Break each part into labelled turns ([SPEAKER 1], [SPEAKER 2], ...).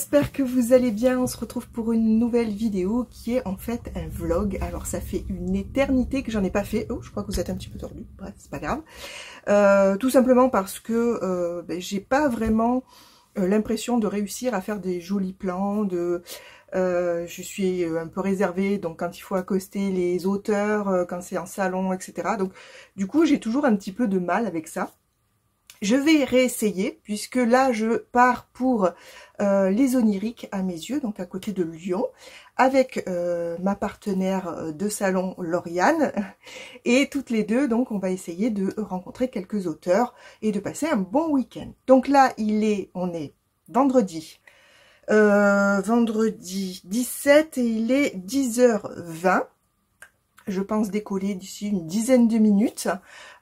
[SPEAKER 1] j'espère que vous allez bien. On se retrouve pour une nouvelle vidéo qui est en fait un vlog. Alors ça fait une éternité que j'en ai pas fait. Oh, je crois que vous êtes un petit peu tordu. Bref, c'est pas grave. Tout simplement parce que j'ai pas vraiment l'impression de réussir à faire des jolis plans. Je suis un peu réservée, donc quand il faut accoster les auteurs, quand c'est en salon, etc. Donc du coup j'ai toujours un petit peu de mal avec ça. Je vais réessayer, puisque là je pars pour les Oniriques à mes yeux, donc à côté de Lyon, avec ma partenaire de salon Lauriane, et toutes les deux, donc on va essayer de rencontrer quelques auteurs et de passer un bon week-end. Donc là on est vendredi, vendredi 17 et il est 10h20. Je pense décoller d'ici une dizaine de minutes.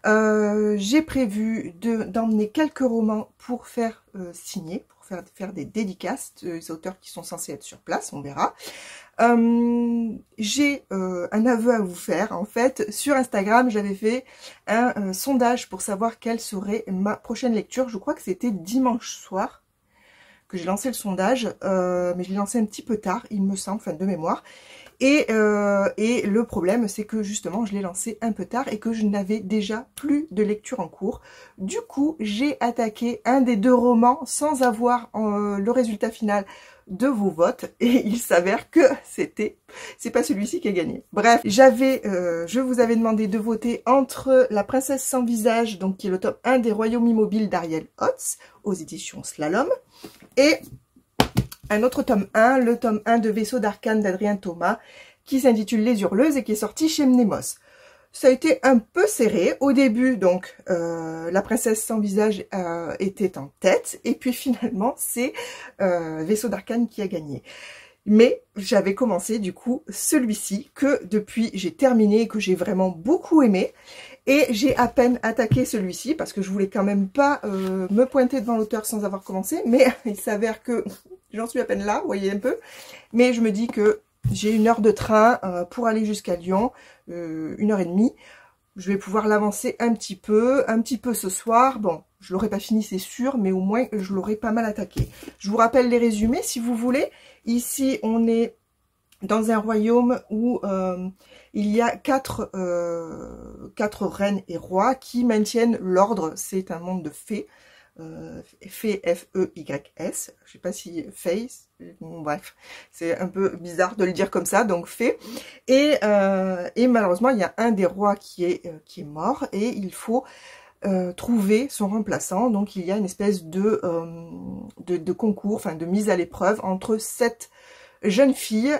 [SPEAKER 1] J'ai prévu d'emmener quelques romans pour faire signer, pour faire des dédicaces des auteurs qui sont censés être sur place, on verra. J'ai un aveu à vous faire. En fait, sur Instagram, j'avais fait un sondage pour savoir quelle serait ma prochaine lecture. Je crois que c'était dimanche soir que j'ai lancé le sondage, mais je l'ai lancé un petit peu tard, il me semble, enfin de mémoire. Et le problème, c'est que justement, je l'ai lancé un peu tard et que je n'avais déjà plus de lecture en cours. Du coup, j'ai attaqué un des deux romans sans avoir le résultat final de vos votes. Et il s'avère que c'est pas celui-ci qui a gagné. Bref, je vous avais demandé de voter entre La Princesse sans visage, donc qui est le tome 1 des Royaumes immobiles d'Ariel Hotz, aux éditions Slalom, et un autre tome 1, le tome 1 de Vaisseau d'Arcane d'Adrien Thomas, qui s'intitule Les Hurleuses et qui est sorti chez Mnemos. Ça a été un peu serré. Au début, donc, La Princesse sans visage était en tête, et puis finalement, c'est Vaisseau d'Arcane qui a gagné. Mais j'avais commencé, du coup, celui-ci, que depuis, j'ai terminé, que j'ai vraiment beaucoup aimé. Et j'ai à peine attaqué celui-ci, parce que je voulais quand même pas me pointer devant l'auteur sans avoir commencé. Mais il s'avère que j'en suis à peine là, vous voyez un peu. Mais je me dis que j'ai 1 heure de train pour aller jusqu'à Lyon, 1h30. Je vais pouvoir l'avancer un petit peu ce soir. Bon, je l'aurai pas fini, c'est sûr, mais au moins, je l'aurai pas mal attaqué. Je vous rappelle les résumés, si vous voulez. Ici, on est dans un royaume où il y a quatre reines et rois qui maintiennent l'ordre. C'est un monde de fées. Fées, F-E-Y-S. Je sais pas si fées, bon, bref, c'est un peu bizarre de le dire comme ça, donc fées. Et malheureusement, il y a un des rois qui est mort et il faut trouver son remplaçant. Donc il y a une espèce de concours, enfin de mise à l'épreuve entre 7 jeunes filles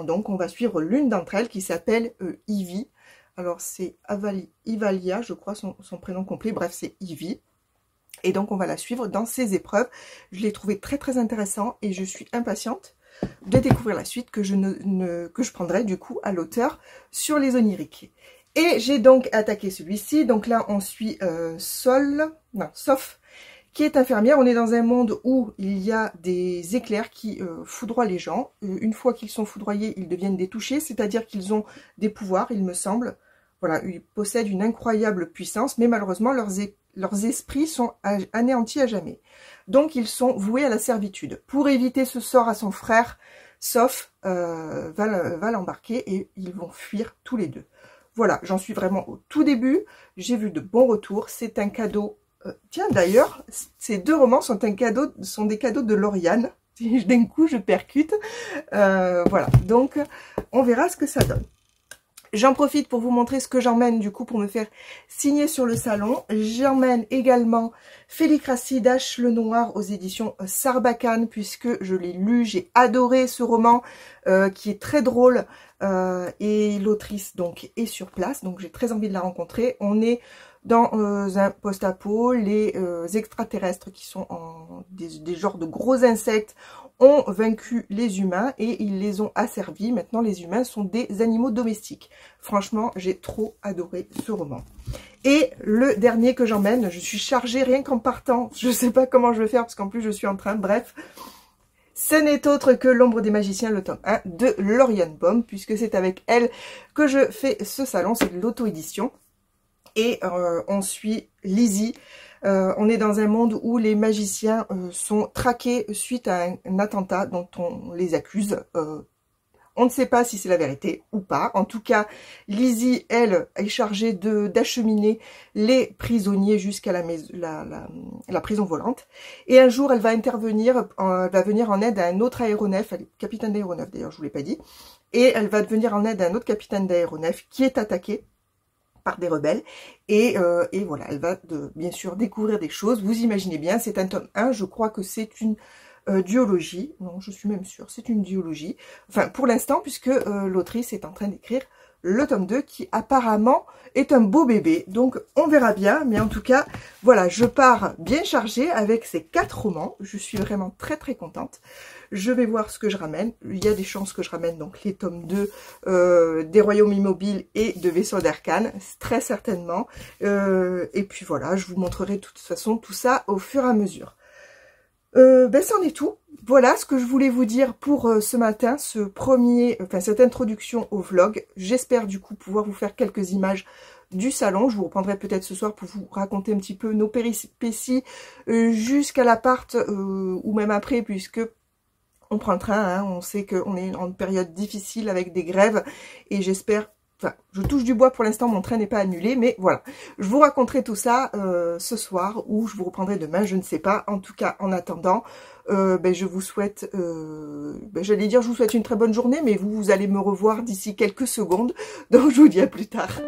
[SPEAKER 1] donc on va suivre l'une d'entre elles qui s'appelle Ivy. Alors c'est Ivalia, je crois son prénom complet, bref c'est Ivy. Et donc on va la suivre dans ces épreuves. Je l'ai trouvé très très intéressant et je suis impatiente de découvrir la suite que je prendrai du coup à l'auteur sur les Oniriques. Et j'ai donc attaqué celui-ci. Donc là on suit Soph, qui est infirmière. On est dans un monde où il y a des éclairs qui foudroient les gens. Une fois qu'ils sont foudroyés, ils deviennent détouchés, c'est-à-dire qu'ils ont des pouvoirs, il me semble. Voilà, ils possèdent une incroyable puissance, mais malheureusement, leurs esprits sont anéantis à jamais. Donc, ils sont voués à la servitude. Pour éviter ce sort à son frère, Soph va l'embarquer et ils vont fuir tous les deux. Voilà, j'en suis vraiment au tout début. J'ai vu de bons retours. C'est un cadeau. Tiens, d'ailleurs, ces deux romans sont des cadeaux de Lauriane. D'un coup, je percute. Voilà, donc on verra ce que ça donne. J'en profite pour vous montrer ce que j'emmène du coup pour me faire signer sur le salon. J'emmène également Félicratie d'H. Le Noir aux éditions Sarbacane, puisque je l'ai lu, j'ai adoré ce roman qui est très drôle et l'autrice donc est sur place, donc j'ai très envie de la rencontrer. On est dans un post-apo, les extraterrestres qui sont des genres de gros insectes ont vaincu les humains et ils les ont asservis. Maintenant, les humains sont des animaux domestiques. Franchement, j'ai trop adoré ce roman. Et le dernier que j'emmène, je suis chargée rien qu'en partant. Je ne sais pas comment je vais faire parce qu'en plus, je suis en train. Bref, ce n'est autre que L'Ombre des Magiciens, le tome 1 de Lauriane Baum, puisque c'est avec elle que je fais ce salon. C'est de l'auto-édition. Et on suit Lizzie. On est dans un monde où les magiciens sont traqués suite à un attentat dont on les accuse. On ne sait pas si c'est la vérité ou pas. En tout cas, Lizzie, elle, est chargée d'acheminer les prisonniers jusqu'à la prison volante. Et un jour, elle va intervenir, elle va venir en aide à un autre aéronef, elle est capitaine d'aéronef d'ailleurs, je vous l'ai pas dit. Et elle va venir en aide à un autre capitaine d'aéronef qui est attaqué par des rebelles. Et voilà, elle va bien sûr découvrir des choses. Vous imaginez bien, c'est un tome 1, je crois que c'est une duologie, non je suis même sûre, c'est une duologie, enfin pour l'instant puisque l'autrice est en train d'écrire le tome 2 qui apparemment est un beau bébé, donc on verra bien, mais en tout cas voilà, je pars bien chargée avec ces 4 romans, je suis vraiment très très contente. Je vais voir ce que je ramène, il y a des chances que je ramène donc les tomes 2 des Royaumes Immobiles et de Vaisseaux d'Arcane, très certainement, et puis voilà, je vous montrerai de toute façon tout ça au fur et à mesure. C'en est tout. Voilà ce que je voulais vous dire pour ce matin, cette introduction au vlog. J'espère du coup pouvoir vous faire quelques images du salon. Je vous reprendrai peut-être ce soir pour vous raconter un petit peu nos péripéties jusqu'à l'appart ou même après, puisque on prend le train, hein, on sait qu'on est en période difficile avec des grèves et j'espère... Enfin, je touche du bois pour l'instant, mon train n'est pas annulé, mais voilà. Je vous raconterai tout ça ce soir ou je vous reprendrai demain, je ne sais pas. En tout cas, en attendant, je vous souhaite, j'allais dire je vous souhaite une très bonne journée, mais vous allez me revoir d'ici quelques secondes. Donc je vous dis à plus tard.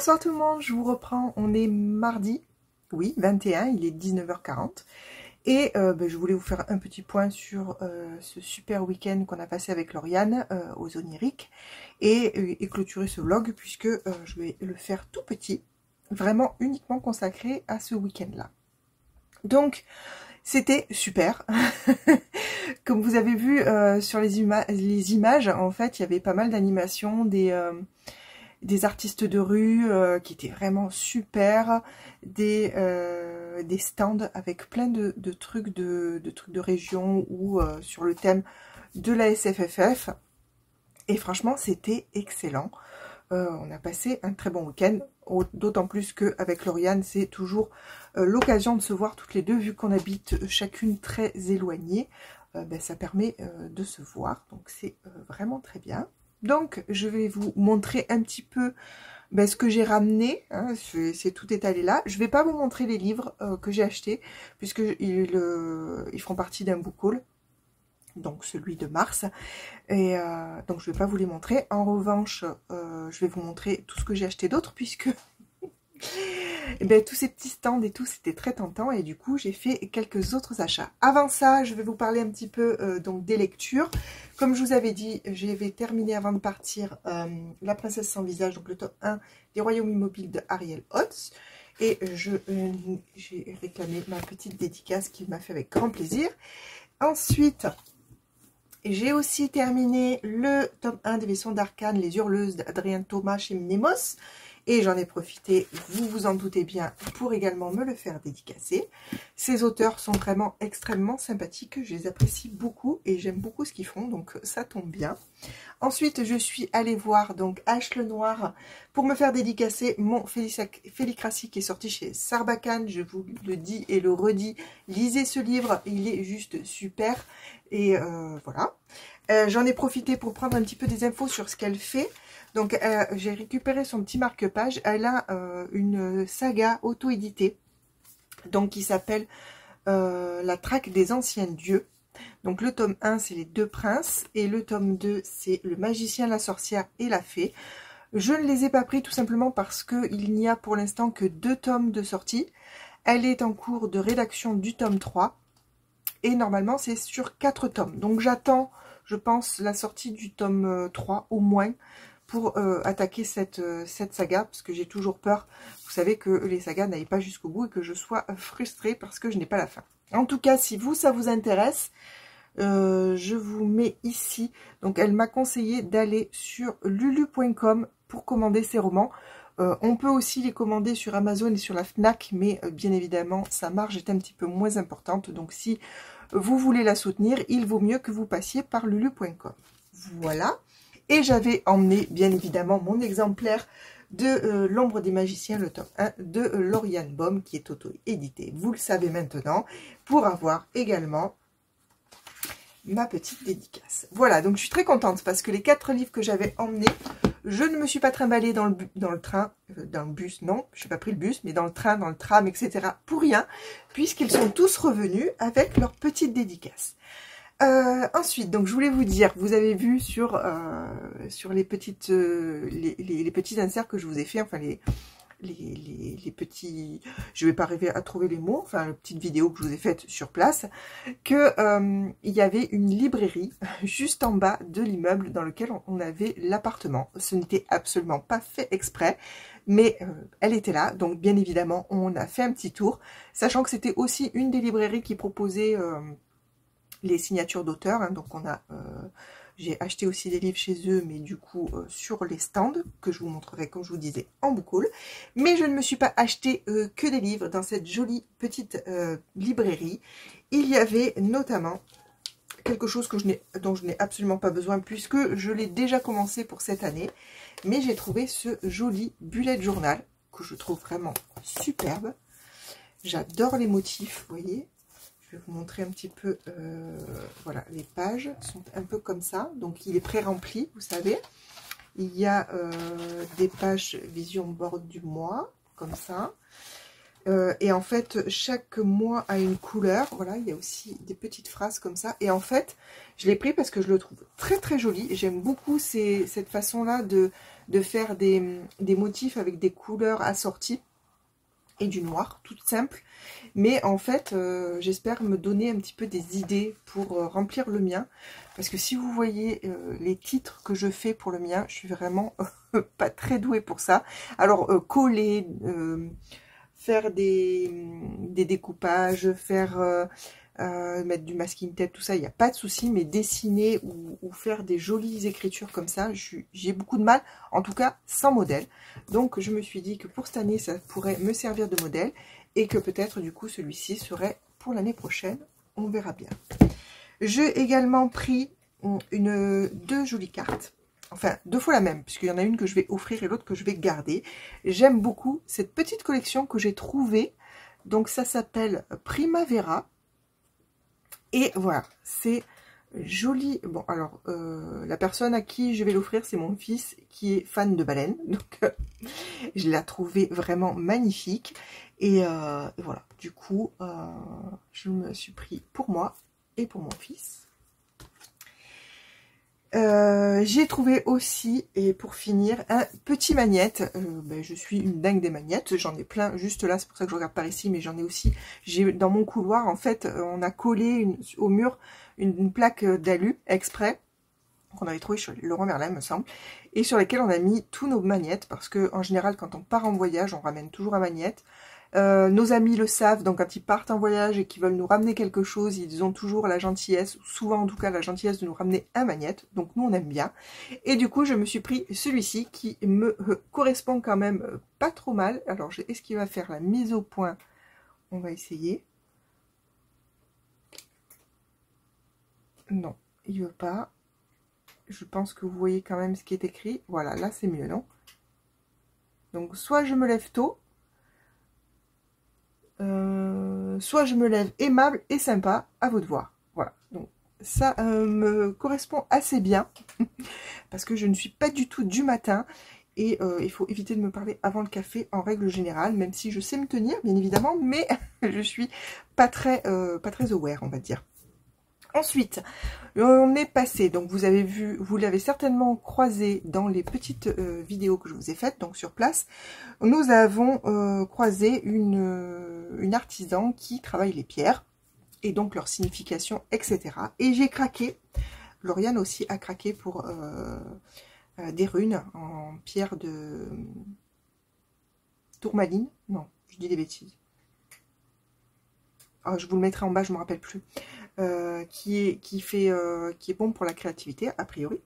[SPEAKER 1] Bonsoir tout le monde, je vous reprends, on est mardi, oui 21, il est 19h40 et je voulais vous faire un petit point sur ce super week-end qu'on a passé avec Lauriane aux Oniriques et clôturer ce vlog puisque je vais le faire tout petit, vraiment uniquement consacré à ce week-end-là. Donc c'était super. Comme vous avez vu sur les images, en fait, il y avait pas mal d'animations, des artistes de rue qui étaient vraiment super, des stands avec plein de trucs de région ou sur le thème de la SFFF. Et franchement, c'était excellent. On a passé un très bon week-end, d'autant plus qu'avec Lauriane, c'est toujours l'occasion de se voir toutes les deux, vu qu'on habite chacune très éloignées. Ça permet de se voir, donc c'est vraiment très bien. Donc, je vais vous montrer un petit peu ce que j'ai ramené. Hein, c'est tout étalé là. Je ne vais pas vous montrer les livres que j'ai achetés, puisqu'ils feront partie d'un book haul. Donc, celui de mars. Et donc, je ne vais pas vous les montrer. En revanche, je vais vous montrer tout ce que j'ai acheté d'autre, puisque tous ces petits stands et tout, c'était très tentant. Et du coup, j'ai fait quelques autres achats. Avant ça, je vais vous parler un petit peu donc des lectures. Comme je vous avais dit, j'avais terminé avant de partir La Princesse sans visage, donc le tome 1 des Royaumes immobiles de Ariel Hotz. Et j'ai réclamé ma petite dédicace qu'il m'a fait avec grand plaisir. Ensuite, j'ai aussi terminé le tome 1 des Vaisseaux d'Arcane, Les Hurleuses d'Adrien Thomas chez Minemos. Et j'en ai profité, vous vous en doutez bien, pour également me le faire dédicacer. Ces auteurs sont vraiment extrêmement sympathiques, je les apprécie beaucoup et j'aime beaucoup ce qu'ils font, donc ça tombe bien. Ensuite, je suis allée voir donc H le Noir pour me faire dédicacer mon Félicratie qui est sorti chez Sarbacane. Je vous le dis et le redis, lisez ce livre, il est juste super. Et voilà. J'en ai profité pour prendre un petit peu des infos sur ce qu'elle fait. Donc, j'ai récupéré son petit marque-page. Elle a une saga auto-éditée, donc qui s'appelle La Traque des Anciens Dieux. Donc, le tome 1, c'est les deux princes, et le tome 2, c'est le magicien, la sorcière et la fée. Je ne les ai pas pris tout simplement parce qu'il n'y a pour l'instant que 2 tomes de sortie. Elle est en cours de rédaction du tome 3, et normalement, c'est sur 4 tomes. Donc, j'attends, je pense, la sortie du tome 3 au moins, pour attaquer cette saga, parce que j'ai toujours peur, vous savez, que les sagas n'aillent pas jusqu'au bout et que je sois frustrée parce que je n'ai pas la fin. En tout cas, si vous, ça vous intéresse, je vous mets ici. Donc, elle m'a conseillé d'aller sur lulu.com pour commander ses romans. On peut aussi les commander sur Amazon et sur la Fnac, mais bien évidemment, sa marge est un petit peu moins importante. Donc, si vous voulez la soutenir, il vaut mieux que vous passiez par lulu.com. Voilà. Et j'avais emmené, bien évidemment, mon exemplaire de L'Ombre des Magiciens, le tome 1 de Lauriane Baum, qui est auto-édité, vous le savez maintenant, pour avoir également ma petite dédicace. Voilà, donc je suis très contente, parce que les 4 livres que j'avais emmenés, je ne me suis pas trimballée dans le train, dans le bus, non, je n'ai pas pris le bus, mais dans le train, dans le tram, etc., pour rien, puisqu'ils sont tous revenus avec leur petite dédicace. Ensuite, donc je voulais vous dire, vous avez vu sur les petites les petits inserts que je vous ai fait, enfin les petits, je vais pas arriver à trouver les mots, enfin la petite vidéo que je vous ai faite sur place, que il y avait une librairie juste en bas de l'immeuble dans lequel on avait l'appartement. Ce n'était absolument pas fait exprès, mais elle était là, donc bien évidemment on a fait un petit tour, sachant que c'était aussi une des librairies qui proposait les signatures d'auteurs, hein, donc j'ai acheté aussi des livres chez eux, mais du coup sur les stands, que je vous montrerai comme je vous disais en book haul. Mais je ne me suis pas acheté que des livres dans cette jolie petite librairie. Il y avait notamment quelque chose dont je n'ai absolument pas besoin, puisque je l'ai déjà commencé pour cette année. Mais j'ai trouvé ce joli bullet journal, que je trouve vraiment superbe. J'adore les motifs, vous voyez. Je vais vous montrer un petit peu, voilà, les pages sont un peu comme ça, donc il est pré-rempli, vous savez. Il y a des pages vision board du mois, comme ça. Et en fait, chaque mois a une couleur. Voilà, il y a aussi des petites phrases comme ça. Et en fait, je l'ai pris parce que je le trouve très très joli. J'aime beaucoup cette façon-là de faire des motifs avec des couleurs assorties et du noir, tout simple. Mais en fait, j'espère me donner un petit peu des idées pour remplir le mien. Parce que si vous voyez les titres que je fais pour le mien, je suis vraiment pas très douée pour ça. Alors, coller... faire des découpages, mettre du masking tape, tout ça, il n'y a pas de souci, mais dessiner ou faire des jolies écritures comme ça, j'ai beaucoup de mal, en tout cas sans modèle. Donc je me suis dit que pour cette année, ça pourrait me servir de modèle et que peut-être du coup celui-ci serait pour l'année prochaine, on verra bien. J'ai également pris deux jolies cartes. Enfin, deux fois la même, puisqu'il y en a une que je vais offrir et l'autre que je vais garder. J'aime beaucoup cette petite collection que j'ai trouvée. Donc, ça s'appelle Primavera. Et voilà, c'est joli. Bon, alors, la personne à qui je vais l'offrir, c'est mon fils qui est fan de baleines. Donc, je l'ai trouvée vraiment magnifique. Et voilà, du coup, je me suis pris pour moi et pour mon fils. J'ai trouvé aussi, et pour finir, un petit magnète. Je suis une dingue des magnettes, j'en ai plein juste là, c'est pour ça que je regarde par ici, mais j'en ai aussi, dans mon couloir, en fait, on a collé au mur une plaque d'alu exprès, qu'on avait trouvé chez Leroy Merlin, me semble, et sur lesquelles on a mis tous nos magnettes, parce que en général, quand on part en voyage, on ramène toujours un magnète. Nos amis le savent, donc quand ils partent en voyage et qu'ils veulent nous ramener quelque chose, ils ont toujours la gentillesse, souvent en tout cas la gentillesse de nous ramener un magnète, donc nous on aime bien. Et du coup je me suis pris celui-ci qui me correspond quand même pas trop mal. Alors est-ce qu'il va faire la mise au point? On va essayer. Non, il veut pas. Je pense que vous voyez quand même ce qui est écrit. Voilà, là c'est mieux, non? Donc soit je me lève tôt, soit je me lève aimable et sympa, à vous de voir. Voilà, donc ça me correspond assez bien, parce que je ne suis pas du tout du matin, et il faut éviter de me parler avant le café en règle générale, même si je sais me tenir, bien évidemment, mais je suis pas très aware, on va dire. Ensuite, on est passé, donc vous avez vu, vous l'avez certainement croisé dans les petites vidéos que je vous ai faites, donc sur place, nous avons croisé une artisan qui travaille les pierres, et donc leur signification, etc. Et j'ai craqué, Lauriane aussi a craqué pour des runes en pierre de tourmaline, non, je dis des bêtises. Oh, je vous le mettrai en bas, je ne me rappelle plus. Qui est bon pour la créativité, a priori.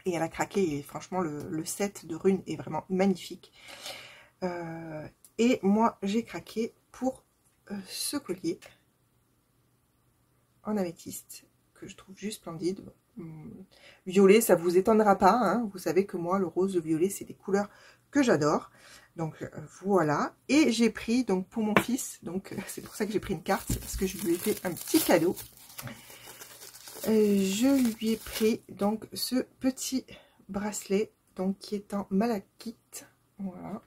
[SPEAKER 1] Et elle a craqué, et franchement, le set de runes est vraiment magnifique. Et moi, j'ai craqué pour ce collier en améthyste, que je trouve juste splendide. Violet, ça vous étonnera pas, hein. Vous savez que moi, le rose, le violet, c'est des couleurs que j'adore. Donc voilà, et j'ai pris donc pour mon fils, donc c'est pour ça que j'ai pris une carte, c'est parce que je lui ai fait un petit cadeau. Je lui ai pris donc ce petit bracelet, donc qui est en malachite. Voilà.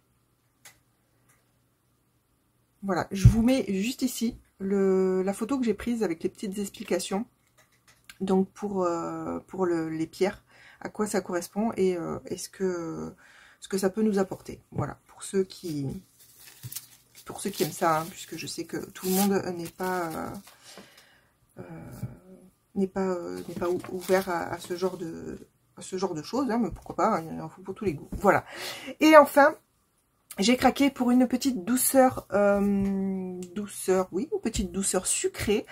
[SPEAKER 1] Voilà, je vous mets juste ici la photo que j'ai prise avec les petites explications. Donc pour les pierres, à quoi ça correspond et ce que ça peut nous apporter. Voilà, pour ceux qui aiment ça, hein, puisque je sais que tout le monde n'est pas ouvert à ce genre de choses, hein, mais pourquoi pas, il en faut pour tous les goûts. Voilà. Et enfin, j'ai craqué pour une petite douceur, oui, une petite douceur sucrée.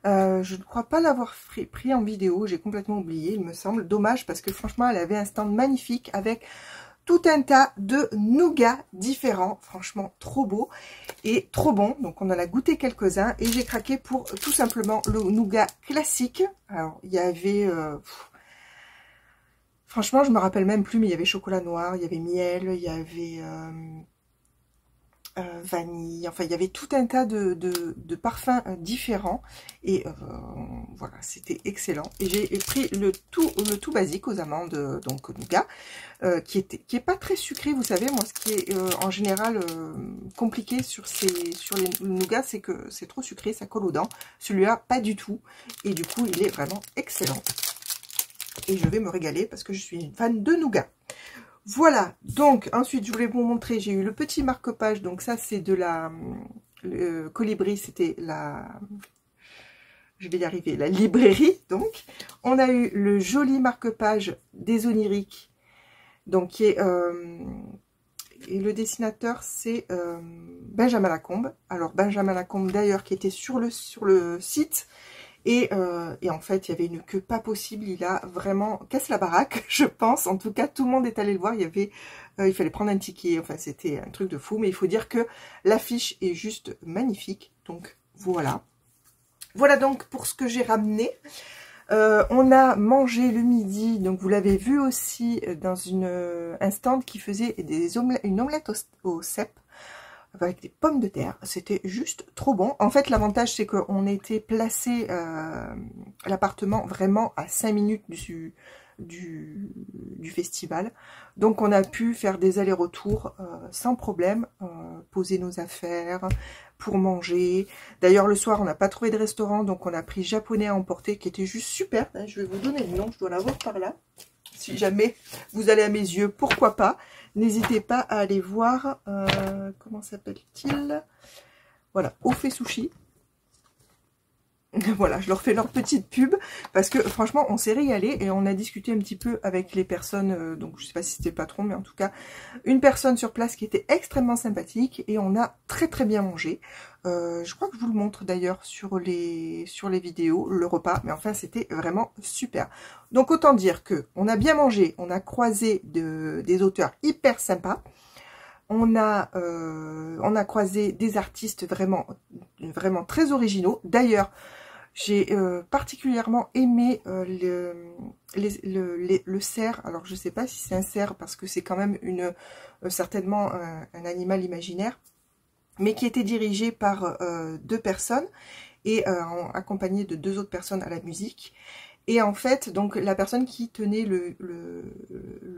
[SPEAKER 1] Je ne crois pas l'avoir pris en vidéo, j'ai complètement oublié, il me semble. Dommage, parce que franchement, elle avait un stand magnifique avec tout un tas de nougats différents, franchement trop beau et trop bon. Donc on en a goûté quelques-uns et j'ai craqué pour tout simplement le nougat classique. Alors il y avait, franchement je me rappelle même plus, mais il y avait chocolat noir, il y avait miel, il y avait vanille, enfin il y avait tout un tas de parfums différents et voilà, c'était excellent. Et j'ai pris le tout basique aux amandes, donc nougat, qui est pas très sucré. Vous savez, moi ce qui est en général compliqué sur les nougats, c'est que c'est trop sucré, ça colle aux dents. Celui-là pas du tout, et du coup il est vraiment excellent et je vais me régaler parce que je suis une fan de nougat. Voilà, donc ensuite je voulais vous montrer, j'ai eu le petit marque-page, donc ça c'est de la Colibri, c'était la, je vais y arriver, la librairie, donc. On a eu le joli marque-page des Oniriques, donc qui est, et le dessinateur c'est Benjamin Lacombe. Alors Benjamin Lacombe d'ailleurs qui était sur le site, et en fait, il y avait une queue pas possible. Il a vraiment cassé la baraque, je pense. En tout cas, tout le monde est allé le voir. Il y avait, il fallait prendre un ticket. Enfin, c'était un truc de fou. Mais il faut dire que l'affiche est juste magnifique. Donc, voilà. Voilà donc pour ce que j'ai ramené. On a mangé le midi. Donc, vous l'avez vu aussi dans un stand qui faisait une omelette au cèpe, avec des pommes de terre. C'était juste trop bon. En fait, l'avantage, c'est qu'on était placé l'appartement vraiment à 5 minutes du festival. Donc, on a pu faire des allers-retours sans problème, poser nos affaires pour manger. D'ailleurs, le soir, on n'a pas trouvé de restaurant, donc on a pris japonais à emporter, qui était juste super. Je vais vous donner le nom, je dois l'avoir par là. Si jamais vous allez à mes yeux, pourquoi pas. N'hésitez pas à aller voir, comment s'appelle-t-il? Voilà, Ofe Sushi. Voilà, je leur fais leur petite pub, parce que franchement, on s'est régalé, et on a discuté un petit peu avec les personnes, donc je sais pas si c'était le patron, mais en tout cas, une personne sur place qui était extrêmement sympathique, et on a très très bien mangé. Je crois que je vous le montre d'ailleurs sur les vidéos, le repas, mais enfin c'était vraiment super. Donc autant dire que on a bien mangé, on a croisé des auteurs hyper sympas, on a croisé des artistes vraiment très originaux. D'ailleurs, j'ai particulièrement aimé le cerf. Alors je sais pas si c'est un cerf parce que c'est quand même certainement un animal imaginaire, mais qui était dirigé par 2 personnes et accompagné de 2 autres personnes à la musique. Et en fait, donc la personne qui tenait le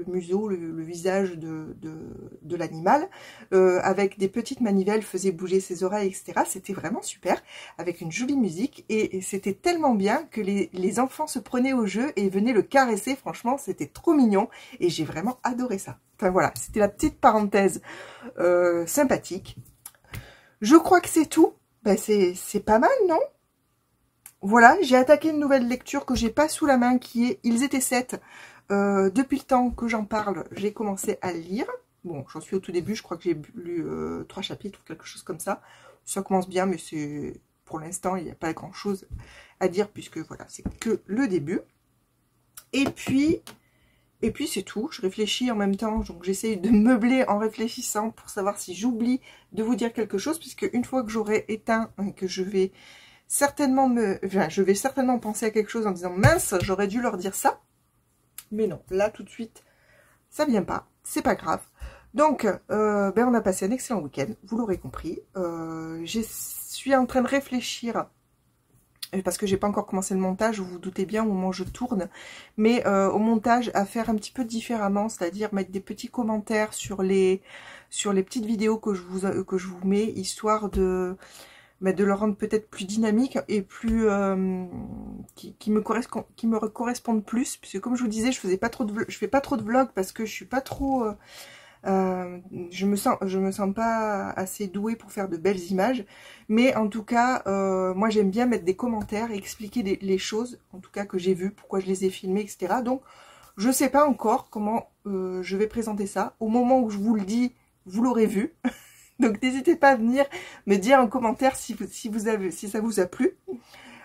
[SPEAKER 1] museau, le visage de l'animal, avec des petites manivelles, faisait bouger ses oreilles, etc. C'était vraiment super, avec une jolie musique. Et c'était tellement bien que les enfants se prenaient au jeu et venaient le caresser. Franchement, c'était trop mignon. Et j'ai vraiment adoré ça. Enfin voilà, c'était la petite parenthèse sympathique. Je crois que c'est tout. Ben, c'est pas mal, non ? Voilà, j'ai attaqué une nouvelle lecture que j'ai pas sous la main, qui est Ils étaient 7. Depuis le temps que j'en parle, j'ai commencé à le lire. Bon, j'en suis au tout début, je crois que j'ai lu 3 chapitres ou quelque chose comme ça. Ça commence bien, mais c'est pour l'instant, il n'y a pas grand chose à dire, puisque voilà, c'est que le début. Et puis c'est tout. Je réfléchis en même temps, donc j'essaye de meubler en réfléchissant pour savoir si j'oublie de vous dire quelque chose, puisque une fois que j'aurai éteint, que je vais certainement penser à quelque chose en disant mince, j'aurais dû leur dire ça. Mais non, là tout de suite, ça vient pas, c'est pas grave. Donc, on a passé un excellent week-end, vous l'aurez compris. Je suis en train de réfléchir, parce que j'ai pas encore commencé le montage, vous vous doutez bien au moment où je tourne, mais au montage à faire un petit peu différemment, c'est-à-dire mettre des petits commentaires sur les petites vidéos que je vous mets, histoire de le rendre peut-être plus dynamique et plus qui me correspondent plus, puisque comme je vous disais, je fais pas trop de vlogs parce que je suis pas trop je me sens pas assez douée pour faire de belles images, mais en tout cas moi j'aime bien mettre des commentaires et expliquer les choses, en tout cas que j'ai vues, pourquoi je les ai filmées, etc. Donc je sais pas encore comment je vais présenter ça. Au moment où je vous le dis, vous l'aurez vu. Donc n'hésitez pas à venir me dire en commentaire si ça vous a plu.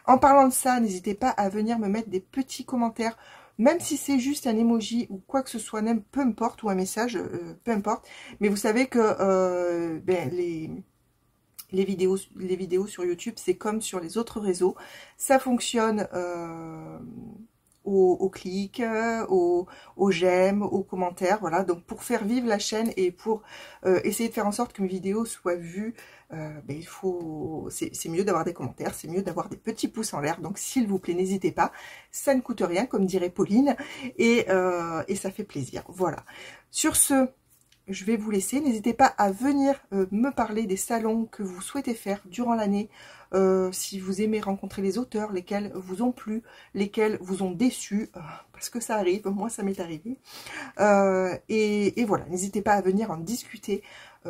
[SPEAKER 1] En parlant de ça, n'hésitez pas à venir me mettre des petits commentaires, même si c'est juste un emoji ou quoi que ce soit, même peu importe, ou un message, peu importe. Mais vous savez que les vidéos sur YouTube, c'est comme sur les autres réseaux. Ça fonctionne aux clics, aux j'aime, aux commentaires, voilà. Donc pour faire vivre la chaîne et pour essayer de faire en sorte que mes vidéos soient vues, il faut, c'est mieux d'avoir des commentaires, c'est mieux d'avoir des petits pouces en l'air. Donc s'il vous plaît, n'hésitez pas, ça ne coûte rien, comme dirait Pauline, et ça fait plaisir. Voilà. Sur ce, je vais vous laisser. N'hésitez pas à venir me parler des salons que vous souhaitez faire durant l'année. Si vous aimez rencontrer les auteurs, lesquels vous ont plu, lesquels vous ont déçu, parce que ça arrive, moi ça m'est arrivé. Et voilà, n'hésitez pas à venir en discuter,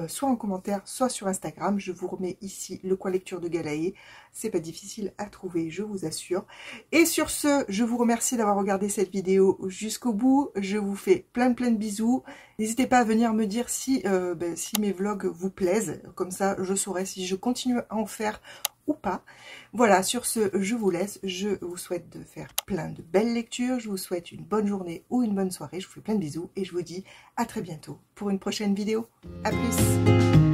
[SPEAKER 1] soit en commentaire, soit sur Instagram. Je vous remets ici le coin lecture de Galaë. C'est pas difficile à trouver, je vous assure. Et sur ce, je vous remercie d'avoir regardé cette vidéo jusqu'au bout. Je vous fais plein de bisous. N'hésitez pas à venir me dire si, si mes vlogs vous plaisent. Comme ça, je saurai si je continue à en faire ou pas. Voilà, sur ce, je vous laisse. Je vous souhaite de faire plein de belles lectures. Je vous souhaite une bonne journée ou une bonne soirée. Je vous fais plein de bisous et je vous dis à très bientôt pour une prochaine vidéo. À plus!